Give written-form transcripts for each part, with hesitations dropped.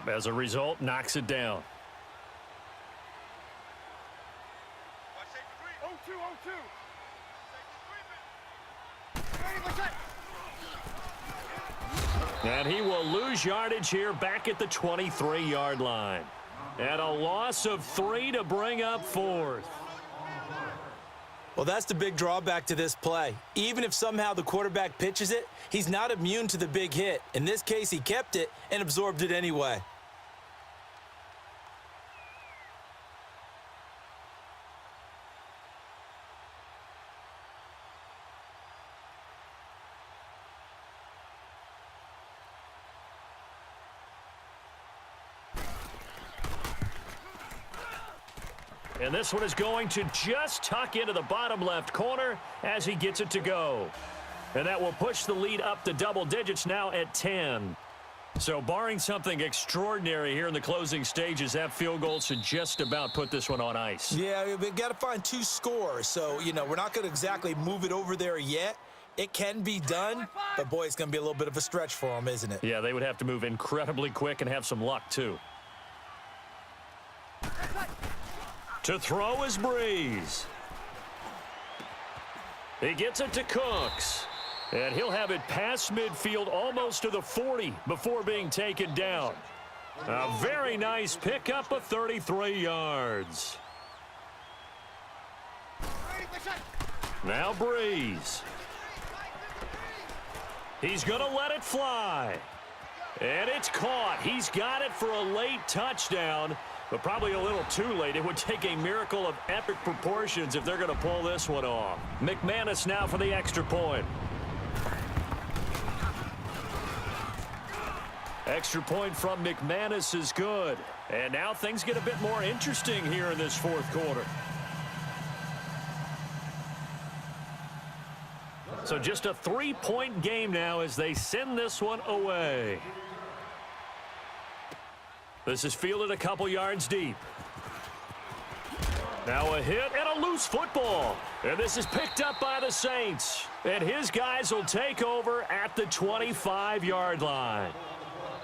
As a result, knocks it down. And he will lose yardage here back at the 23-yard line. And a loss of 3 to bring up 4th. Well, that's the big drawback to this play. Even if somehow the quarterback pitches it, he's not immune to the big hit. In this case, he kept it and absorbed it anyway. And this one is going to just tuck into the bottom left corner as he gets it to go. And that will push the lead up to double digits now at 10. So barring something extraordinary here in the closing stages, that field goal should just about put this one on ice. Yeah, we've got to find 2 scores. So, you know, we're not going to exactly move it over there yet. It can be done, but, boy, it's going to be a little bit of a stretch for them, isn't it? Yeah, they would have to move incredibly quick and have some luck, too. To throw is Breeze. He gets it to Cooks. And he'll have it past midfield almost to the 40 before being taken down. A very nice pickup of 33 yards. Now Breeze. He's going to let it fly. And it's caught. He's got it for a late touchdown. But probably a little too late. It would take a miracle of epic proportions if they're going to pull this one off. McManus now for the extra point. Extra point from McManus is good. And now things get a bit more interesting here in this 4th quarter. So just a 3-point game now as they send this one away. This is fielded a couple yards deep. Now a hit and a loose football. And this is picked up by the Saints. And his guys will take over at the 25-yard line.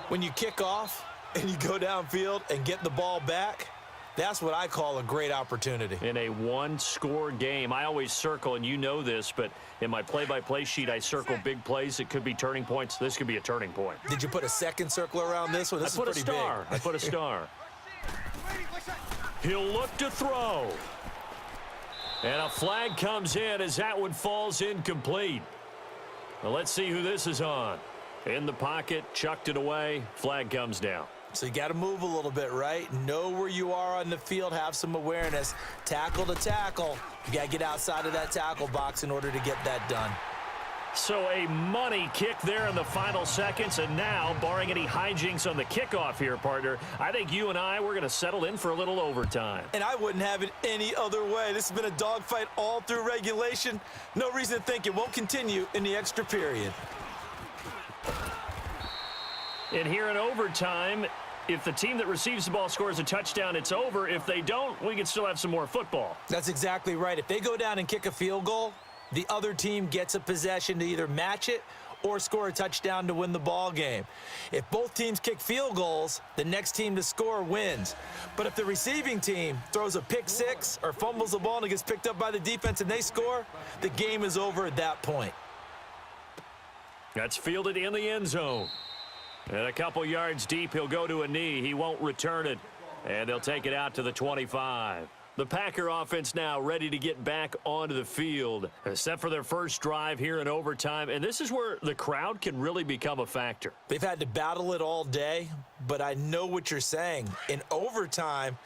When you kick off and you go downfield and get the ball back, that's what I call a great opportunity. In a one-score game, I always circle, and you know this, but in my play-by-play sheet, I circle big plays. It could be turning points. This could be a turning point. Did you put a second circle around this one? This is pretty big. I put a star. He'll look to throw. And a flag comes in as that one falls incomplete. Well, let's see who this is on. In the pocket, chucked it away. Flag comes down. So you got to move a little bit, right? Know where you are on the field. Have some awareness. Tackle to tackle. You got to get outside of that tackle box in order to get that done. So a money kick there in the final seconds. And now, barring any hijinks on the kickoff here, partner, I think you and we're going to settle in for a little overtime. And I wouldn't have it any other way. This has been a dogfight all through regulation. No reason to think it won't continue in the extra period. And here in overtime, if the team that receives the ball scores a touchdown, it's over. If they don't, we can still have some more football. That's exactly right. If they go down and kick a field goal, the other team gets a possession to either match it or score a touchdown to win the ball game. If both teams kick field goals, the next team to score wins. But if the receiving team throws a pick six or fumbles the ball and it gets picked up by the defense and they score, the game is over at that point. That's fielded in the end zone. And a couple yards deep, he'll go to a knee. He won't return it. And they'll take it out to the 25. The Packer offense now ready to get back onto the field, set for their first drive here in overtime. And this is where the crowd can really become a factor. They've had to battle it all day, but I know what you're saying. In overtime,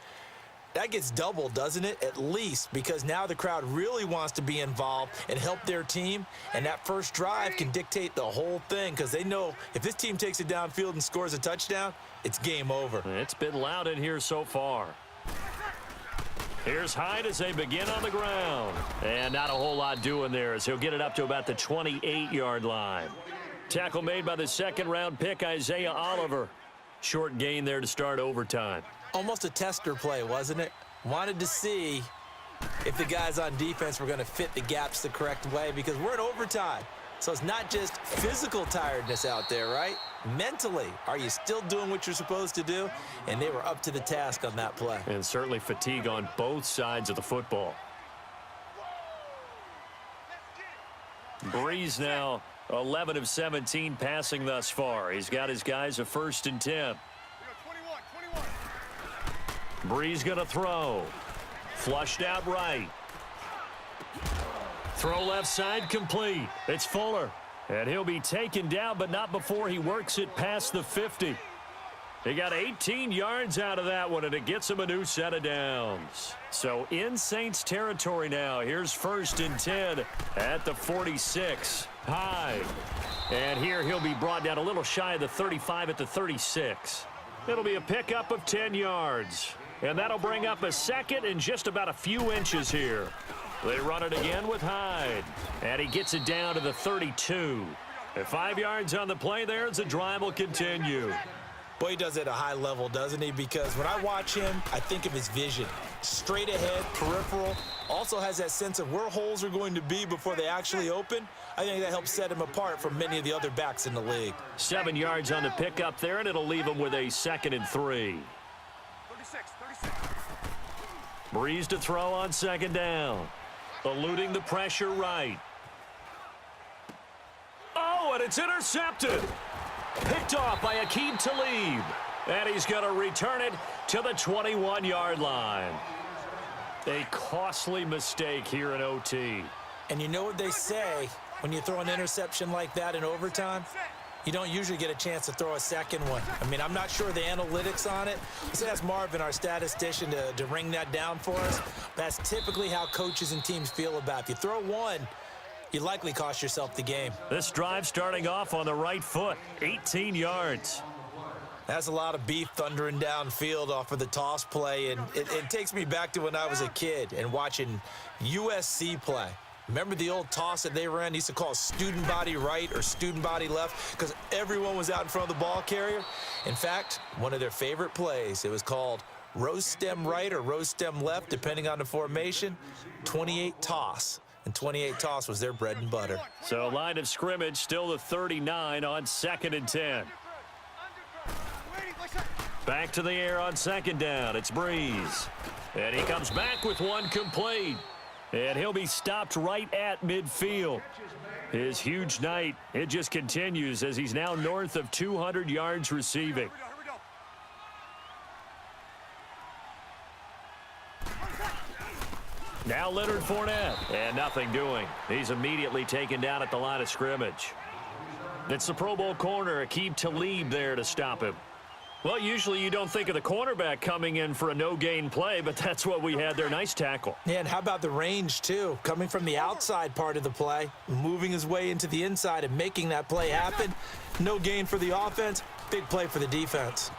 that gets doubled, doesn't it? At least, because now the crowd really wants to be involved and help their team, and that first drive can dictate the whole thing because they know if this team takes it downfield and scores a touchdown, it's game over. It's been loud in here so far. Here's Hyde as they begin on the ground. And not a whole lot doing there as he'll get it up to about the 28-yard line. Tackle made by the second-round pick, Isaiah Oliver. Short gain there to start overtime. Almost a tester play, wasn't it? Wanted to see if the guys on defense were going to fit the gaps the correct way because we're in overtime. So it's not just physical tiredness out there, right? Mentally, are you still doing what you're supposed to do? And they were up to the task on that play. And certainly fatigue on both sides of the football. Breeze now 11 of 17 passing thus far. He's got his guys a 1st and 10. Breeze going to throw. Flushed out right. Throw left side complete. It's Fuller. And he'll be taken down, but not before he works it past the 50. He got 18 yards out of that one, and it gets him a new set of downs. So in Saints territory now. Here's 1st and 10 at the 46. Hyde. And here he'll be brought down a little shy of the 35 at the 36. It'll be a pickup of 10 yards. And that'll bring up a 2nd and just about a few inches here. They run it again with Hyde. And he gets it down to the 32. At 5 yards on the play there as the drive will continue. Boy, he does it at a high level, doesn't he? Because when I watch him, I think of his vision. Straight ahead, peripheral. Also has that sense of where holes are going to be before they actually open. I think that helps set him apart from many of the other backs in the league. 7 yards on the pickup there, and it'll leave him with a 2nd and 3. 36. Breeze to throw on 2nd down. Eluding the pressure right. Oh, and it's intercepted. Picked off by Aqib Talib. And he's going to return it to the 21-yard line. A costly mistake here in OT. And you know what they say, when you throw an interception like that in overtime, you don't usually get a chance to throw a 2nd one. I mean, I'm not sure the analytics on it. Let's ask Marvin, our statistician, to ring that down for us. That's typically how coaches and teams feel about it. If you throw one, you likely cost yourself the game. This drive starting off on the right foot, 18 yards. That's a lot of beef thundering downfield off of the toss play, and it takes me back to when I was a kid and watching USC play. Remember the old toss that they ran? They used to call student body right or student body left because everyone was out in front of the ball carrier. In fact, one of their favorite plays, it was called rose stem right or rose stem left, depending on the formation, 28 toss. And 28 toss was their bread and butter. So line of scrimmage still the 39 on 2nd and 10. Back to the air on 2nd down. It's Breeze. And he comes back with one complete. And he'll be stopped right at midfield. His huge night, it just continues as he's now north of 200 yards receiving. Now Leonard Fournette, and nothing doing. He's immediately taken down at the line of scrimmage. It's the Pro Bowl corner, Aqib Talib, there to stop him. Well, usually you don't think of the cornerback coming in for a no-gain play, but that's what we had there. Nice tackle. Yeah, and how about the range, too? Coming from the outside part of the play, moving his way into the inside and making that play happen. No gain for the offense, big play for the defense.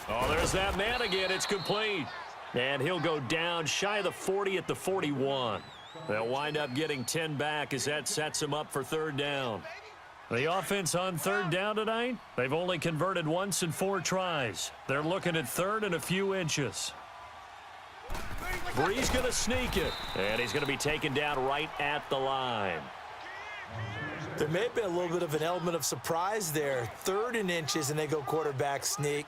Oh, there's that man again. It's complete. And he'll go down shy of the 40 at the 41. They'll wind up getting 10 back as that sets him up for 3rd down. The offense on 3rd down tonight, they've only converted once in 4 tries. They're looking at 3rd and a few inches. Breeze going to sneak it, and he's going to be taken down right at the line. There may have been a little bit of an element of surprise there. 3rd and inches, and they go quarterback sneak.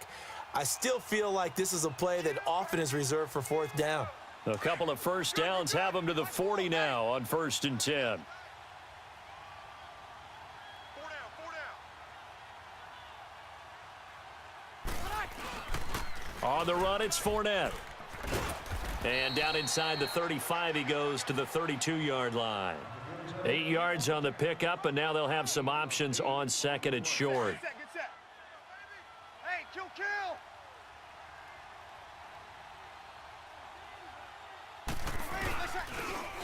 I still feel like this is a play that often is reserved for 4th down. A couple of 1st downs have him to the 40 now on 1st and 10. On the run, it's Fournette. And down inside the 35, he goes to the 32-yard line. 8 yards on the pickup, and now they'll have some options on 2nd and short. Get set. Hey, kill.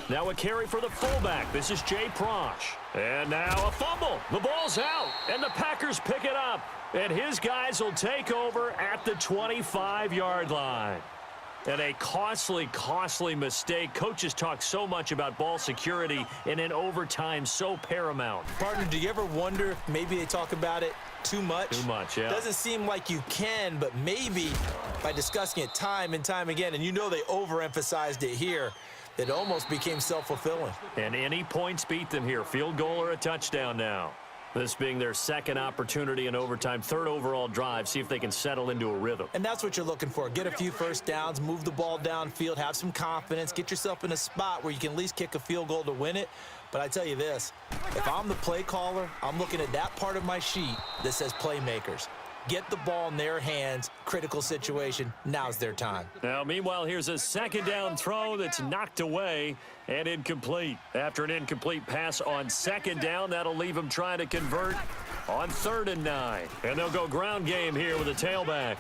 Now a carry for the fullback. This is Jay Prosh. And now a fumble. The ball's out, and the Packers pick it up. And his guys will take over at the 25-yard line. And a costly, costly mistake. Coaches talk so much about ball security, and in overtime, so paramount. Partner, do you ever wonder if maybe they talk about it too much? Too much, yeah. Doesn't seem like you can, but maybe by discussing it time and time again, and you know they overemphasized it here, It almost became self-fulfilling. And any points beat them here. Field goal or a touchdown now. This being their second opportunity in overtime, third overall drive. See if they can settle into a rhythm. And that's what you're looking for. Get a few first downs, move the ball downfield, have some confidence, get yourself in a spot where you can at least kick a field goal to win it. But I tell you this, if I'm the play caller, I'm looking at that part of my sheet that says playmakers. Get the ball in their hands, critical situation, now's their time. Now, meanwhile, here's a second down throw that's knocked away and incomplete. After an incomplete pass on second down, that'll leave them trying to convert on 3rd and 9. And they'll go ground game here with a tailback.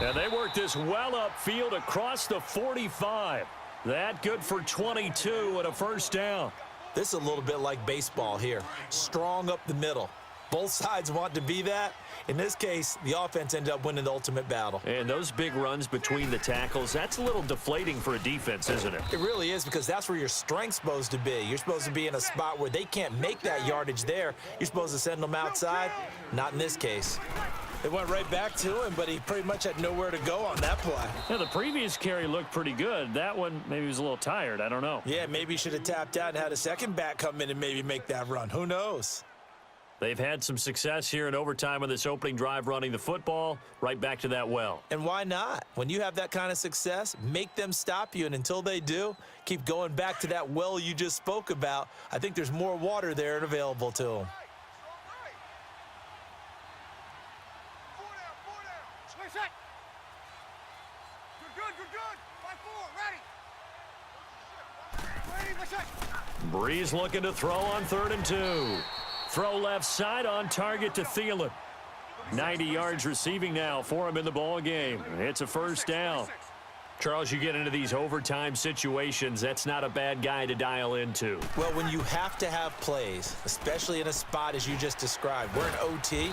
And they work this well upfield across the 45. That good for 22 and a first down. This is a little bit like baseball here. Strong up the middle. Both sides want to be that. In this case, the offense ended up winning the ultimate battle. And those big runs between the tackles, that's a little deflating for a defense, isn't it? It really is, because that's where your strength's supposed to be. You're supposed to be in a spot where they can't make that yardage there. You're supposed to send them outside. Not in this case. It went right back to him, but he pretty much had nowhere to go on that play. Yeah, the previous carry looked pretty good. That one, maybe he was a little tired. I don't know. Yeah, maybe he should have tapped out and had a second back come in and maybe make that run. Who knows? They've had some success here in overtime on this opening drive running the football. Right back to that well. And why not? When you have that kind of success, make them stop you. And until they do, keep going back to that well you just spoke about. I think there's more water there and available to them. Breeze looking to throw on 3rd and 2. Throw left side on target to Thielen. 90 yards receiving now for him in the ball game. It's a first down. Charles, you get into these overtime situations, that's not a bad guy to dial into. Well, when you have to have plays, especially in a spot as you just described, we're in OT,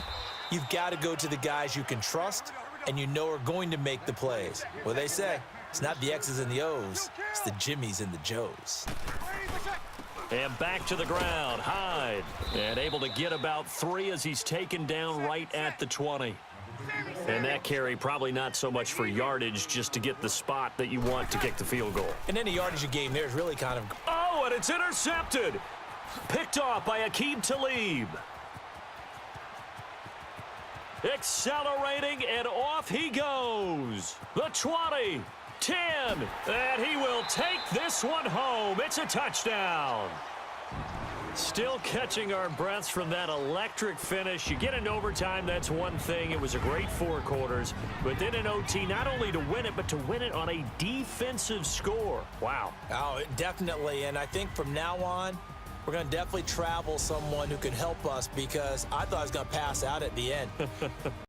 you've got to go to the guys you can trust and you know are going to make the plays. Well, they say, it's not the X's and the O's, it's the Jimmies and the Joes. And back to the ground, Hyde. And able to get about 3 as he's taken down right at the 20. And that carry probably not so much for yardage, just to get the spot that you want to kick the field goal. And any yardage game there is really kind of... Oh, and it's intercepted. Picked off by Aqib Talib. Accelerating, and off he goes. The 20. 10, and he will take this one home. It's a touchdown. Still catching our breaths from that electric finish. You get into overtime, that's one thing. It was a great 4 quarters. But then in OT, not only to win it, but to win it on a defensive score. Wow. Oh, definitely. And I think from now on, we're going to definitely travel someone who can help us, because I thought I was going to pass out at the end.